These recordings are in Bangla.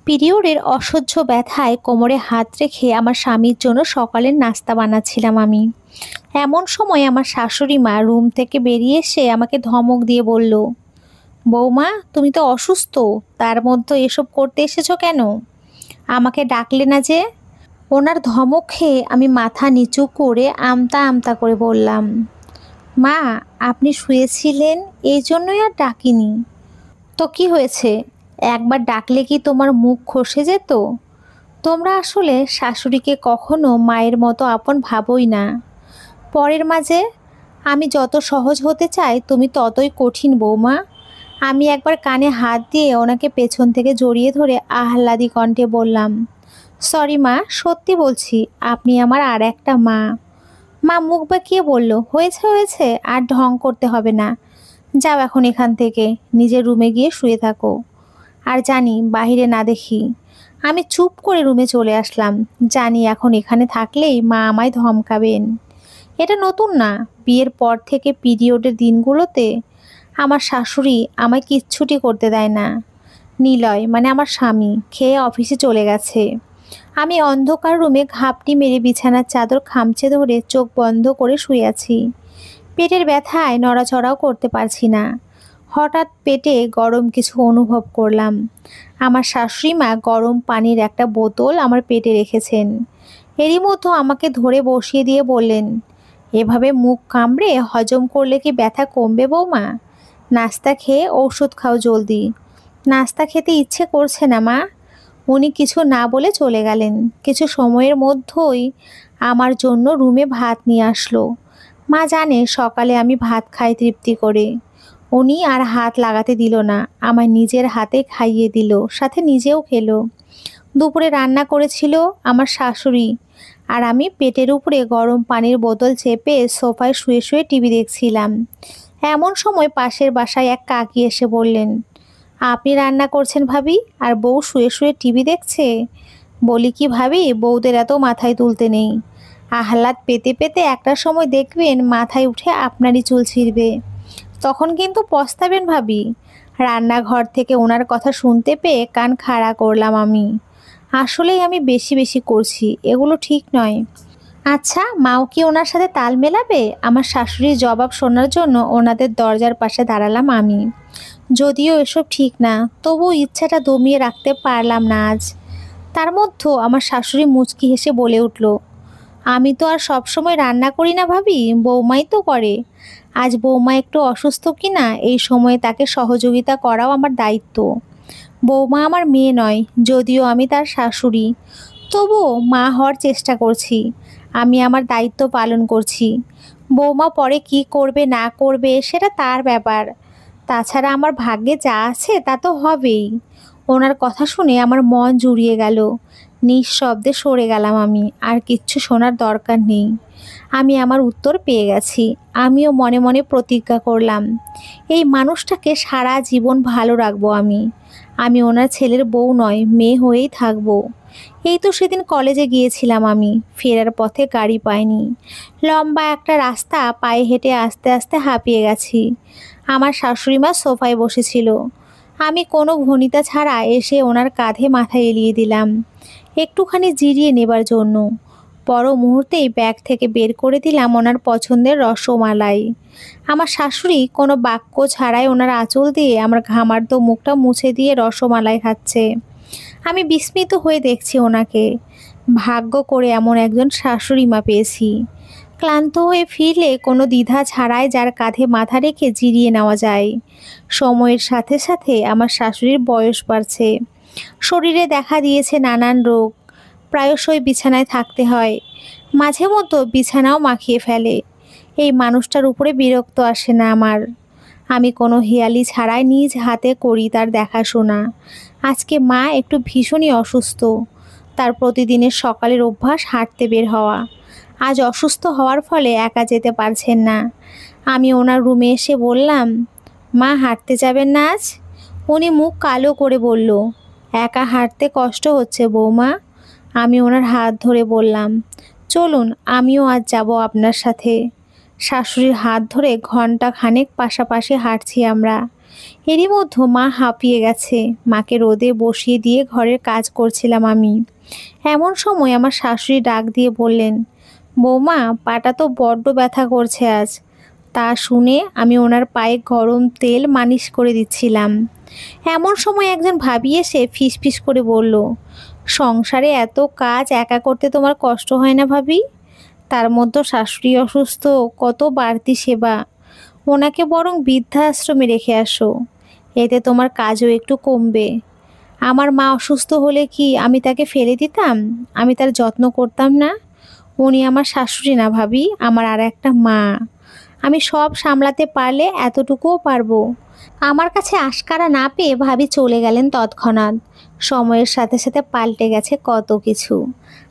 পিরিয়ডের অসহ্য ব্যথায় কোমরে হাত রেখে আমার স্বামীর জন্য সকালের নাস্তা বানাচ্ছিলাম আমি। এমন সময় আমার শাশুড়ি মা রুম থেকে বেরিয়ে এসে আমাকে ধমক দিয়ে বলল, বৌমা তুমি তো অসুস্থ, তার মধ্যে এসব করতে এসেছো কেন? আমাকে ডাকলে না যে? ওনার ধমক খেয়ে আমি মাথা নিচু করে আমতা আমতা করে বললাম, মা আপনি শুয়েছিলেন, এই জন্যই আর ডাকিনি। তো কি হয়েছে? একবার ডাকলে কি তোমার মুখ খসে যেত? তোমরা আসলে শাশুড়িকে কখনো মায়ের মতো আপন ভাবোই না। পরের মাঝে আমি যত সহজ হতে চাই তুমি ততই কঠিন বৌমা। আমি একবার কানে হাত দিয়ে ওনাকে পেছন থেকে জড়িয়ে ধরে আহ্লাদি কণ্ঠে বললাম, সরি মা, সত্যি বলছি আপনি আমার আর একটা মা। মা মুখ বাঁকিয়ে বলল, হয়েছে হয়েছে, আর ঢং করতে হবে না। যাও এখন এখান থেকে, নিজের রুমে গিয়ে শুয়ে থাকো। আর জানি বাহিরে না দেখি। আমি চুপ করে রুমে চলে আসলাম। জানি এখন এখানে থাকলেই মা আমায় ধমকাবেন। এটা নতুন না, বিয়ের পর থেকে পিরিয়ডের দিনগুলোতে আমার শাশুড়ি আমায় কিচ্ছুটি করতে দেয় না। নিলয় মানে আমার স্বামী খেয়ে অফিসে চলে গেছে। আমি অন্ধকার রুমে ঘাপটি মেরে বিছানার চাদর খামচে ধরে চোখ বন্ধ করে শুয়ে আছি। পেটের ব্যথায় নড়াচড়াও করতে পারছি না। হঠাৎ পেটে গরম কিছু অনুভব করলাম। আমার শাশুড়ি মা গরম পানির একটা বোতল আমার পেটে রেখেছেন। এরই মধ্যে আমাকে ধরে বসিয়ে দিয়ে বললেন, এভাবে মুখ কামড়ে হজম করলে কি ব্যথা কমবে বৌমা? নাস্তা খেয়ে ঔষধ খাও জলদি। নাস্তা খেতে ইচ্ছে করছে না মা। উনি কিছু না বলে চলে গেলেন। কিছু সময়ের মধ্যেই আমার জন্য রুমে ভাত নিয়ে আসলো। মা জানে সকালে আমি ভাত খাই তৃপ্তি করে। উনি আর হাত লাগাতে দিল না, আমার নিজের হাতে খাইয়ে দিল, সাথে নিজেও খেলো। দুপুরে রান্না করেছিল আমার শাশুড়ি, আর আমি পেটের উপরে গরম পানির বোতল চেপে সোফায় শুয়ে শুয়ে টিভি দেখছিলাম। এমন সময় পাশের বাসায় এক কাকি এসে বললেন, আপনি রান্না করছেন ভাবি, আর বউ শুয়ে শুয়ে টিভি দেখছে? বলি কি ভাবি, বউদের এত মাথায় তুলতে নেই। আহ্লাদ পেতে পেতে একটা সময় দেখবেন মাথায় উঠে আপনারই চুল ছিঁড়বে। তখন কিন্তু পস্তাবেন ভাবি। রান্নাঘর থেকে ওনার কথা শুনতে পেয়ে কান খাড়া করলাম আমি। আসলেই আমি বেশি বেশি করছি, এগুলো ঠিক নয়। আচ্ছা মাও কি ওনার সাথে তাল মেলাবে? আমার শাশুড়ির জবাব শোনার জন্য ওনাদের দরজার পাশে দাঁড়ালাম আমি। যদিও এসব ঠিক না, তবু ইচ্ছাটা দমিয়ে রাখতে পারলাম না আজ। তার মধ্যে আমার শাশুড়ি মুচকি হেসে বলে উঠল, আমি তো আর সবসময় রান্না করি না ভাবি, বৌমাই তো করে। আজ বৌমা একটু অসুস্থ কিনা এই সময়ে তাকে সহযোগিতা করাও আমার দায়িত্ব। বৌমা আমার মেয়ে নয়, যদিও আমি তার শাশুড়ি, তবুও মা হওয়ার চেষ্টা করছি। আমি আমার দায়িত্ব পালন করছি। বৌমা পরে কি করবে না করবে সেটা তার ব্যাপার। তাছাড়া আমার ভাগ্যে যা আছে তা তো হবেই। ওনার কথা শুনে আমার মন জুড়িয়ে গেল। নিঃশব্দে সরে গেলাম আমি, আর কিচ্ছু শোনার দরকার নেই। আমি আমার উত্তর পেয়ে গেছি। আমিও মনে মনে প্রতিজ্ঞা করলাম, এই মানুষটাকে সারা জীবন ভালো রাখবো আমি। আমি ওনার ছেলের বউ নয়, মেয়ে হয়েই থাকবো। এই তো সেদিন কলেজে গিয়েছিলাম আমি, ফেরার পথে গাড়ি পাইনি। লম্বা একটা রাস্তা পায়ে হেঁটে আস্তে আস্তে হাঁপিয়ে গেছি। আমার শাশুড়ি মা সোফায় বসেছিল। আমি কোনো ভনিতা ছাড়া এসে ওনার কাঁধে মাথা এলিয়ে দিলাম, একটুখানি জিরিয়ে নেবার জন্য। পর মুহূর্তেই ব্যাগ থেকে বের করে দিলাম ওনার পছন্দের রসমালাই। আমার শাশুড়ি কোনো বাক্য ছাড়াই ওনার আঁচল দিয়ে আমার ঘামার্দ মুখটা মুছে দিয়ে রসমালাই খাচ্ছে। আমি বিস্মিত হয়ে দেখছি ওনাকে। ভাগ্য করে এমন একজন শাশুড়ি মা পেয়েছি। ক্লান্ত হয়ে ফিরলে কোনো দ্বিধা ছাড়াই যার কাঁধে মাথা রেখে জিরিয়ে নেওয়া যায়। সময়ের সাথে সাথে আমার শাশুড়ির বয়স বাড়ছে। শরীরে দেখা দিয়েছে নানান রোগ। প্রায়শই বিছানায় থাকতে হয়। মাঝে মধ্যে বিছানাও মাখিয়ে ফেলে। এই মানুষটার উপরে বিরক্ত আসে না আমার। আমি কোনো হেয়ালি ছাড়াই নিজ হাতে করি তার দেখাশোনা। আজকে মা একটু ভীষণই অসুস্থ। তার প্রতিদিনের সকালের অভ্যাস হাঁটতে বের হওয়া। আজ অসুস্থ হওয়ার ফলে একা যেতে পারছেন না। আমি ওনার রুমে এসে বললাম, মা হাঁটতে যাবেন না আজ? উনি মুখ কালো করে বলল, একা হাঁটতে কষ্ট হচ্ছে বৌমা। আমি ওনার হাত ধরে বললাম, চলুন আমিও আজ যাব আপনার সাথে। শাশুড়ির হাত ধরে ঘন্টা খানেক পাশাপাশি হাঁটছি আমরা। এরই মধ্যে মা হাঁপিয়ে গেছে। মাকে রোদে বসিয়ে দিয়ে ঘরের কাজ করছিলাম আমি। এমন সময় আমার শাশুড়ি ডাক দিয়ে বললেন, বৌমা, পাটা তো বড্ড ব্যথা করছে আজ। তা শুনে আমি ওনার পায়ে গরম তেল মালিশ করে দিচ্ছিলাম। এমন সময় একজন ভাবি এসে ফিসফিস করে বলল, সংসারে এত কাজ একা করতে তোমার কষ্ট হয় না ভাবি? তার মধ্যে শাশুড়ি অসুস্থ, কত বাড়তি সেবা। ওনাকে বরং বৃদ্ধাশ্রমে রেখে আসো, এতে তোমার কাজও একটু কমবে। আমার মা অসুস্থ হলে কি আমি তাকে ফেলে দিতাম? আমি তার যত্ন করতাম না? উনি আমার শাশুড়ি না ভাবি, আমার আর একটা মা। আমি সব সামলাতে পারলে এতটুকুও পারবো। আমার কাছে আশকারা না পেয়ে ভাবি চলে গেলেন তৎক্ষণাৎ। সময়ের সাথে সাথে পাল্টে গেছে কত কিছু।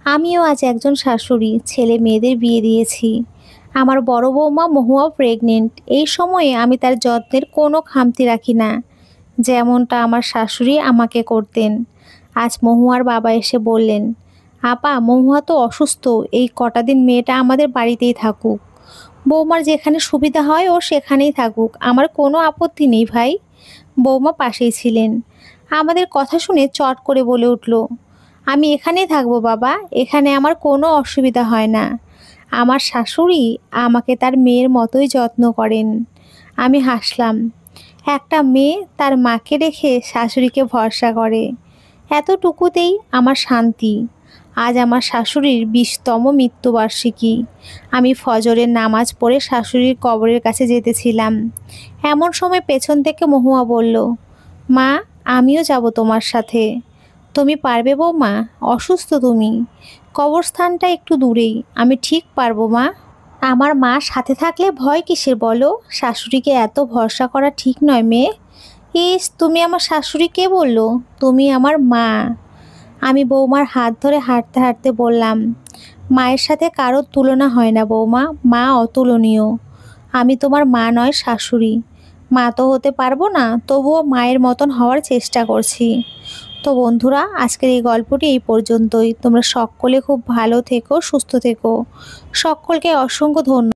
আমিও আজ একজন শাশুড়ি, ছেলে মেয়েদের বিয়ে দিয়েছি। আমার বড় বৌমা মহুয়াও প্রেগনেন্ট। এই সময়ে আমি তার যত্নের কোনো খামতি রাখি না, যেমনটা আমার শাশুড়ি আমাকে করতেন। আজ মহুয়ার বাবা এসে বললেন, আপা, মহুয়া তো অসুস্থ, এই কটা দিন মেয়েটা আমাদের বাড়িতেই থাকুক। বৌমার যেখানে সুবিধা হয় ও সেখানেই থাকুক, আমার কোনো আপত্তি নেই ভাই। বৌমা পাশেই ছিলেন। আমাদের কথা শুনে চট করে বলে উঠল, আমি এখানেই থাকবো বাবা, এখানে আমার কোনো অসুবিধা হয় না। আমার শাশুড়ি আমাকে তার মেয়ের মতোই যত্ন করেন। আমি হাসলাম। একটা মেয়ে তার মাকে রেখে শাশুড়িকে ভরসা করে, এতটুকুতেই আমার শান্তি। আজ আমার শাশুড়ির 20তম মৃত্যুবার্ষিকী। আমি ফজরের নামাজ পড়ে শাশুড়ির কবরের কাছে যেতেছিলাম। এমন সময় পেছন থেকে মহুয়া বলল, মা, আমিও যাব তোমার সাথে। তুমি পারবে বৌমা? অসুস্থ তুমি? কবরস্থানটা একটু দূরেই, আমি ঠিক পারবো মা। আমার মা সাথে থাকলে ভয় কিসের বলো? শাশুড়িকে এত ভরসা করা ঠিক নয় মেয়ে। ইস, তুমি আমার শাশুড়ি কে বললো? তুমি আমার মা। আমি বৌমার হাত ধরে হাঁটতে হাঁটতে বললাম, মায়ের সাথে কারোর তুলনা হয় না বৌমা, মা অতুলনীয়। আমি তোমার মা নয়, শাশুড়ি। মা তো হতে পারবো না, তবুও মায়ের মতন হওয়ার চেষ্টা করছি। তো বন্ধুরা, আজকের এই গল্পটি এই পর্যন্তই। তোমরা সকলে খুব ভালো থেকো, সুস্থ থেকো। সকলকে অসংখ্য ধন্যবাদ।